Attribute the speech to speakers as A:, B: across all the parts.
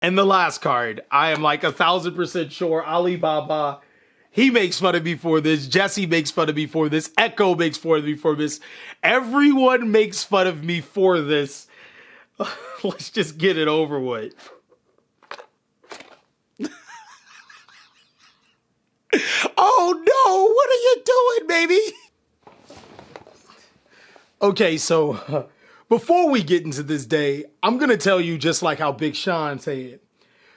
A: And the last card, I am like 1,000% sure Alibaba, he makes fun of me for this. Jesse makes fun of me for this. Echo makes fun of me for this. Everyone makes fun of me for this. Let's just get it over with. Oh no, what are you doing, baby? Okay, so before we get into this day, I'm gonna tell you just like how Big Sean said,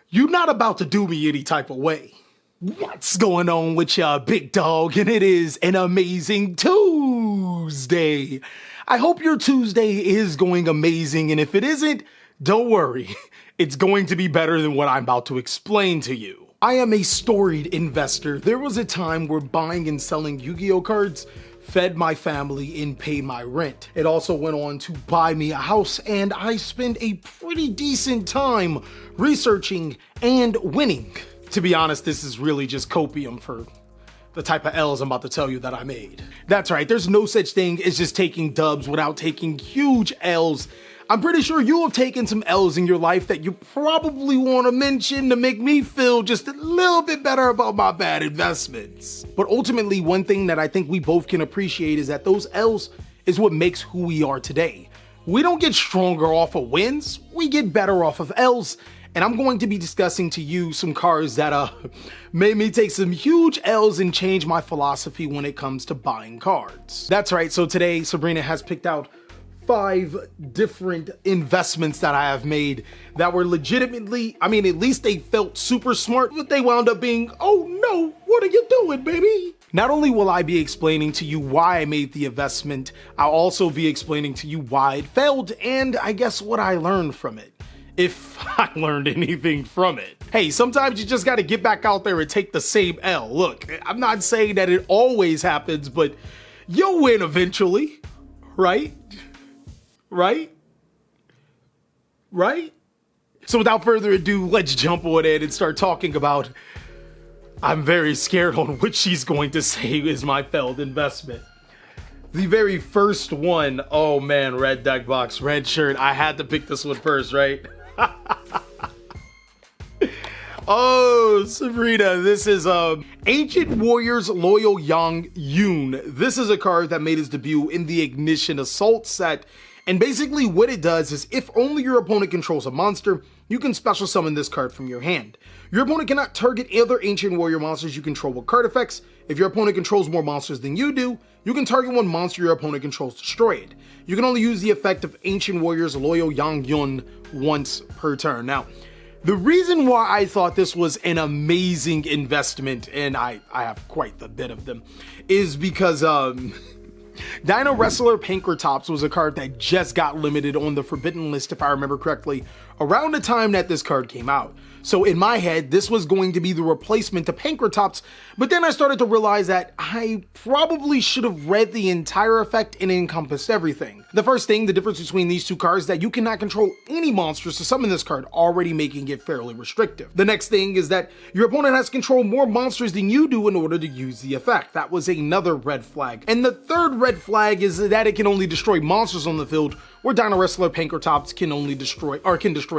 A: you're not about to do me any type of way. What's going on with ya, big dog? And it is an amazing Tuesday. I hope your Tuesday is going amazing, and if it isn't, don't worry. It's going to be better than what I'm about to explain to you. I am a storied investor. There was a time where buying and selling Yu-Gi-Oh cards fed my family and paid my rent. It also went on to buy me a house, and I spent a pretty decent time researching and winning. To be honest, this is really just copium for the type of L's I'm about to tell you that I made. That's right, there's no such thing as just taking dubs without taking huge L's. I'm pretty sure you have taken some L's in your life that you probably want to mention to make me feel just a little bit better about my bad investments. But ultimately, one thing that I think we both can appreciate is that those L's is what makes who we are today. We don't get stronger off of wins, we get better off of L's. And I'm going to be discussing to you some cards that made me take some huge L's and change my philosophy when it comes to buying cards. That's right, so today Sabrina has picked out 5 different investments that I have made that were legitimately, I mean, at least they felt super smart, but they wound up being, oh no, what are you doing, baby? Not only will I be explaining to you why I made the investment, I'll also be explaining to you why it failed and I guess what I learned from it. If I learned anything from it. Hey, sometimes you just gotta get back out there and take the same L. Look, I'm not saying that it always happens, but you'll win eventually, right? Right? Right? So without further ado, let's jump on in and start talking about, I'm very scared on what she's going to say is my failed investment. The very first one, oh man, red deck box, red shirt. I had to pick this one first, right? Oh, Sabrina, this is Ancient Warriors Loyal Yang Yun. This is a card that made its debut in the Ignition Assault set. And basically what it does is if only your opponent controls a monster, you can special summon this card from your hand. Your opponent cannot target other Ancient Warrior monsters you control with card effects. If your opponent controls more monsters than you do, you can target one monster your opponent controls, destroy it. You can only use the effect of Ancient Warriors Loyal Yang Yun once per turn. Now, the reason why I thought this was an amazing investment, and I have quite the bit of them, is because Dino Wrestler Pankratops was a card that just got limited on the Forbidden List, if I remember correctly, around the time that this card came out. So in my head, this was going to be the replacement to Pankratops, but then I started to realize that I probably should have read the entire effect and encompassed everything. The first thing, the difference between these two cards, is that you cannot control any monsters to summon this card, already making it fairly restrictive. The next thing is that your opponent has to control more monsters than you do in order to use the effect. That was another red flag. And the third red flag is that it can only destroy monsters on the field, where Dino Wrestler Pankratops can only destroy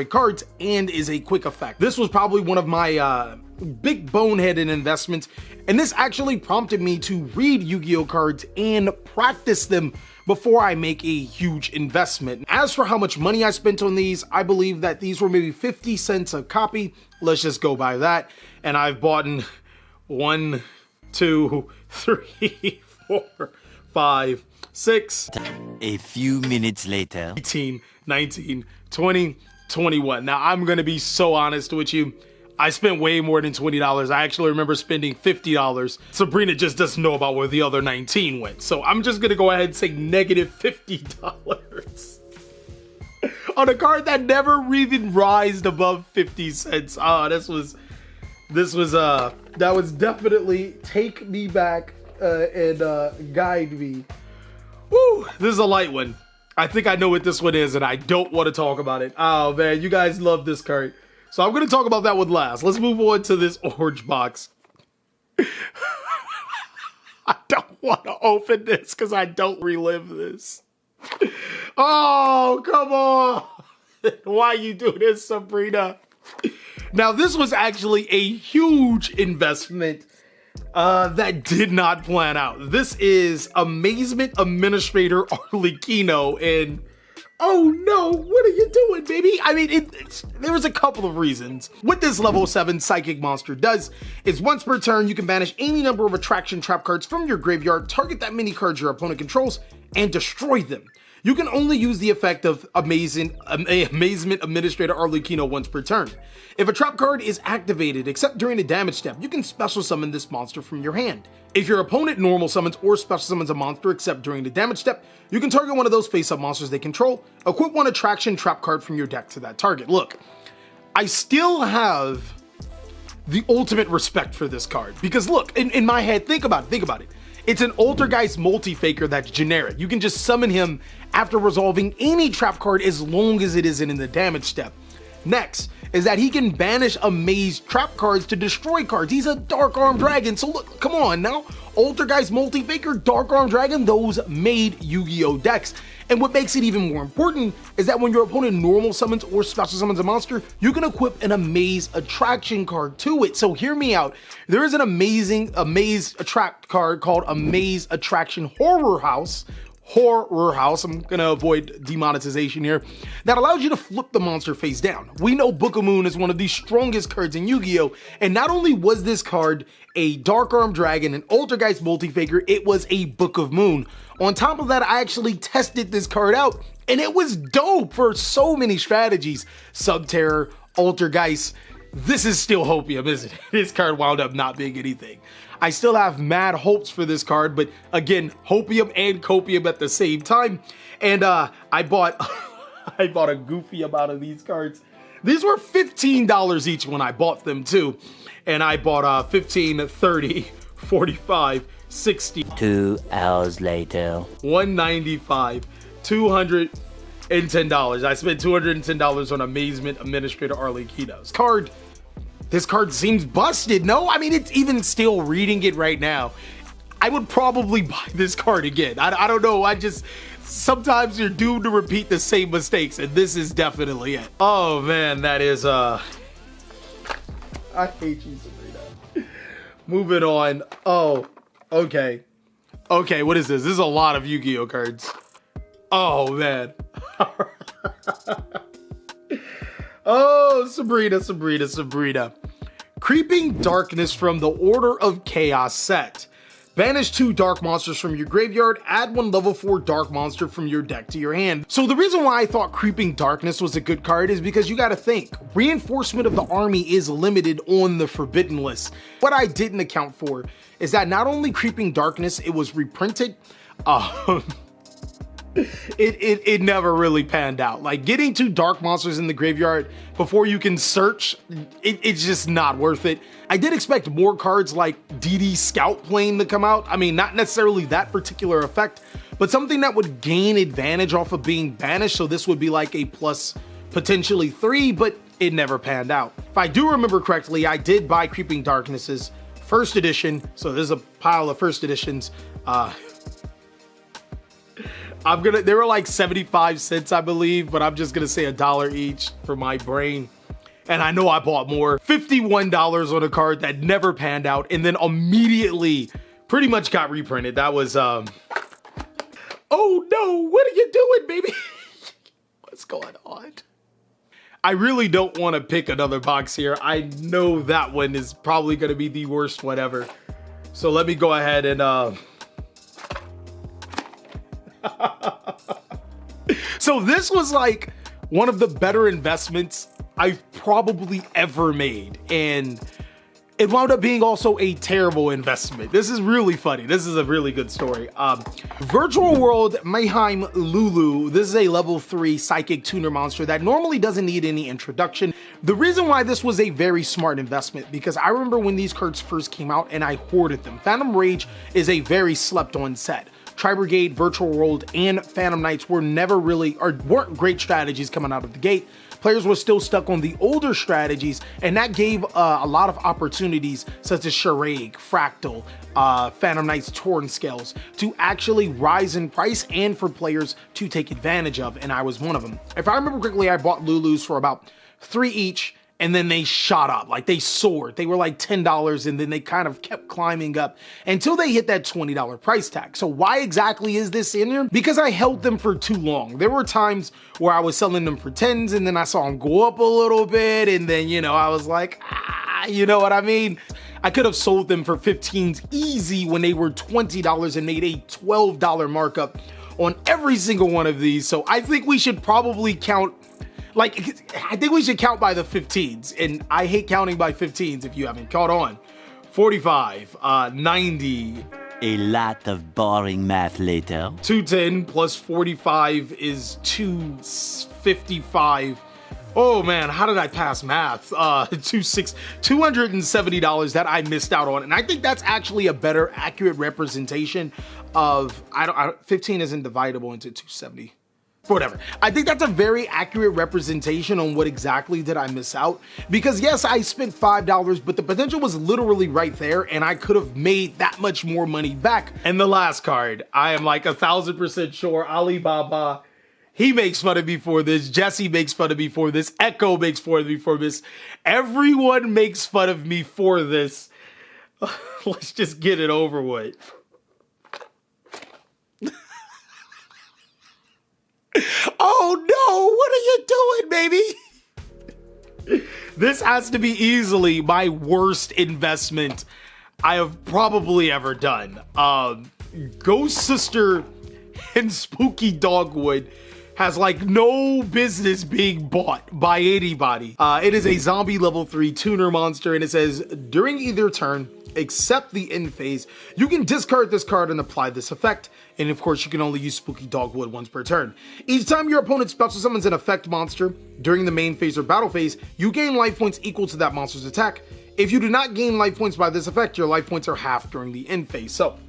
A: cards and is a quick effect. This was probably one of my big boneheaded investments, and this actually prompted me to read Yu-Gi-Oh cards and practice them before I make a huge investment. As for how much money I spent on these, I believe that these were maybe 50 cents a copy. Let's just go by that. And I've bought 1, 2, 3, 4, 5, 6.
B: A few minutes later.
A: 18, 19, 20, 21. Now, I'm going to be so honest with you. I spent way more than $20. I actually remember spending $50. Sabrina just doesn't know about where the other 19 went. So I'm just going to go ahead and say negative $50 on a card that never even rised above 50 cents. That was definitely take me back and guide me. Woo, this is a light one. I think I know what this one is, and I don't want to talk about it. Oh man, you guys love this card. So I'm going to talk about that one last. Let's move on to this orange box. I don't want to open this because I don't relive this. Oh, come on. Why you do this, Sabrina? Now, this was actually a huge investment that did not plan out. This is Amazement Administrator Arlecchino, and oh no, what are you doing, baby? I mean, there was a couple of reasons. What this level 7 psychic monster does is once per turn, you can banish any number of attraction trap cards from your graveyard, target that many cards your opponent controls, and destroy them. You can only use the effect of Amazement Administrator Arlecchino once per turn. If a trap card is activated except during the damage step, you can special summon this monster from your hand. If your opponent normal summons or special summons a monster except during the damage step, you can target one of those face-up monsters they control, equip one attraction trap card from your deck to that target. Look, I still have the ultimate respect for this card because look, in my head, think about it. It's an Altergeist Multi-Faker that's generic. You can just summon him after resolving any trap card as long as it isn't in the damage step. Next is that he can banish Amaze trap cards to destroy cards. He's a Dark Arm Dragon, so look, come on now. Altergeist Multi-Faker, Dark Arm Dragon, those made Yu-Gi-Oh! Decks. And what makes it even more important is that when your opponent normal summons or special summons a monster, you can equip an Amaze attraction card to it. So hear me out. There is an amazing Amaze attract card called Amaze Attraction Horror House. I'm gonna avoid demonetization here, that allows you to flip the monster face down. We know Book of Moon is one of the strongest cards in Yu-Gi-Oh! And not only was this card a Dark Arm Dragon, an Altergeist Multi-Faker, it was a Book of Moon. On top of that, I actually tested this card out, and it was dope for so many strategies. Subterror, Altergeist. This is still Hopium, isn't it? This card wound up not being anything. I still have mad hopes for this card, but again, Hopium and Copium at the same time. And I bought a goofy amount of these cards. These were $15 each when I bought them too. And I bought 15, 30, 45, 60.
B: 2 hours later.
A: 195, $210. I spent $210 on Amazement Administrator Arlecchino's card. This card seems busted, no? I mean, it's even still reading it right now. I would probably buy this card again. I don't know, sometimes you're doomed to repeat the same mistakes, and this is definitely it. Oh man, that is, I hate you, Sabrina. Moving on. Oh, okay. Okay, what is this? This is a lot of Yu-Gi-Oh cards. Oh man. Oh, Sabrina. Creeping Darkness from the Order of Chaos set. Banish 2 dark monsters from your graveyard, add 1 level 4 dark monster from your deck to your hand. So the reason why I thought Creeping Darkness was a good card is because you gotta think, reinforcement of the army is limited on the Forbidden list. What I didn't account for is that not only Creeping Darkness, it was reprinted, it never really panned out. Like getting 2 dark monsters in the graveyard before you can search, it's just not worth it. I did expect more cards like DD Scout Plane to come out. I mean, not necessarily that particular effect, but something that would gain advantage off of being banished. So this would be like a plus potentially 3, but it never panned out. If I do remember correctly, I did buy Creeping Darkness's first edition. So there's a pile of first editions. They were like 75 cents, I believe, but I'm just gonna say $1 each for my brain. And I know I bought more. $51 on a card that never panned out and then immediately pretty much got reprinted. That was, oh no, what are you doing, baby? What's going on? I really don't want to pick another box here. I know that one is probably gonna be the worst one ever. So let me go ahead and, so this was like one of the better investments I've probably ever made, and it wound up being also a terrible investment. This is really funny. This is a really good story. Virtual World Mayhem Lulu. This is a level 3 psychic tuner monster that normally doesn't need any introduction. The reason why this was a very smart investment, because I remember when these cards first came out and I hoarded them. Phantom Rage is a very slept on set. Tri-Brigade, Virtual World, and Phantom Knights were never really, or weren't great strategies coming out of the gate. Players were still stuck on the older strategies, and that gave a lot of opportunities, such as Charade, Fractal, Phantom Knights, Torn Scales, to actually rise in price and for players to take advantage of, and I was one of them. If I remember correctly, I bought Lulus for about 3 each, and then they shot up, like they soared. They were like $10 and then they kind of kept climbing up until they hit that $20 price tag. So why exactly is this in here? Because I held them for too long. There were times where I was selling them for 10s and then I saw them go up a little bit and then, you know, I was like, you know what I mean? I could have sold them for 15s easy when they were $20 and made a $12 markup on every single one of these. So I think we should probably count, like, I think we should count by the 15s, and I hate counting by 15s if you haven't caught on. 45, 90.
B: A lot of boring math later.
A: 210 plus 45 is 255. Oh man, how did I pass math? $270 that I missed out on. And I think that's actually a better accurate representation of, 15 isn't dividable into 270. Whatever. I think that's a very accurate representation on what exactly did I miss out. Because yes, I spent $5, but the potential was literally right there and I could have made that much more money back. And the last card, I am like 1000% sure Alibaba, he makes fun of me for this. Jesse makes fun of me for this. Echo makes fun of me for this. Everyone makes fun of me for this. Let's just get it over with. Oh no, what are you doing, baby? This has to be easily my worst investment I have probably ever done. Ghost Sister and Spooky Dogwood has like no business being bought by anybody. It is a zombie level 3 tuner monster and it says during either turn, except the end phase, you can discard this card and apply this effect. And of course, you can only use Spooky Dogwood once per turn. Each time your opponent special summons an effect monster during the main phase or battle phase, you gain life points equal to that monster's attack. If you do not gain life points by this effect, your life points are half during the end phase. So,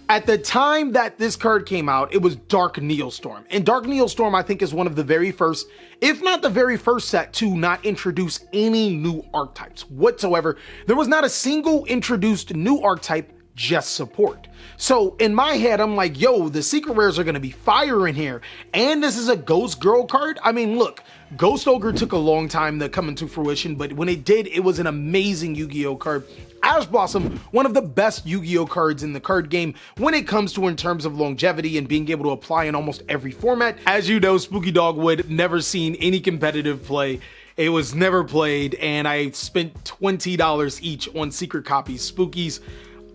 A: at the time that this card came out, it was Dark Neostorm. And Dark Neostorm, I think, is one of the very first, if not the very first set to not introduce any new archetypes whatsoever. There was not a single introduced new archetype, just support. So in my head, I'm like, yo, the secret rares are gonna be fire in here. And this is a Ghost Girl card. I mean, look, Ghost Ogre took a long time to come into fruition, but when it did, it was an amazing Yu-Gi-Oh card. Ash Blossom, one of the best Yu-Gi-Oh cards in the card game when it comes to in terms of longevity and being able to apply in almost every format. As you know, Spooky Dogwood, never seen any competitive play. It was never played, and I spent $20 each on secret copies, Spookies.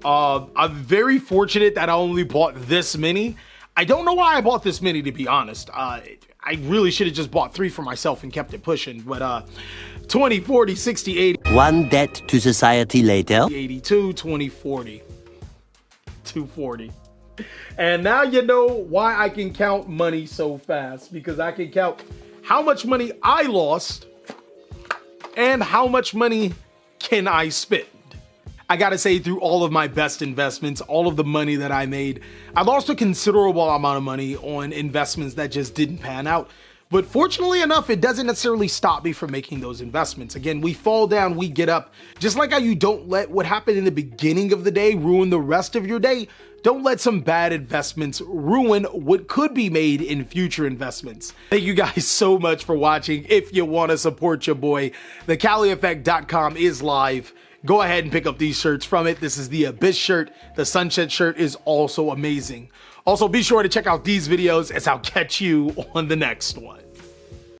A: I'm very fortunate that I only bought this many. I don't know why I bought this many, to be honest. I really should have just bought 3 for myself and kept it pushing, but 20, 40, 60, 80.
B: One debt to society later.
A: 82, 20, 40. 240. And now you know why I can count money so fast, because I can count how much money I lost and how much money can I spend. I gotta say, through all of my best investments, all of the money that I made, I lost a considerable amount of money on investments that just didn't pan out. But fortunately enough, it doesn't necessarily stop me from making those investments. Again, we fall down, we get up. Just like how you don't let what happened in the beginning of the day ruin the rest of your day, don't let some bad investments ruin what could be made in future investments. Thank you guys so much for watching. If you want to support your boy, thecalieffect.com is live. Go ahead and pick up these shirts from it. This is the Abyss shirt. The Sunset shirt is also amazing. Also, be sure to check out these videos as I'll catch you on the next one.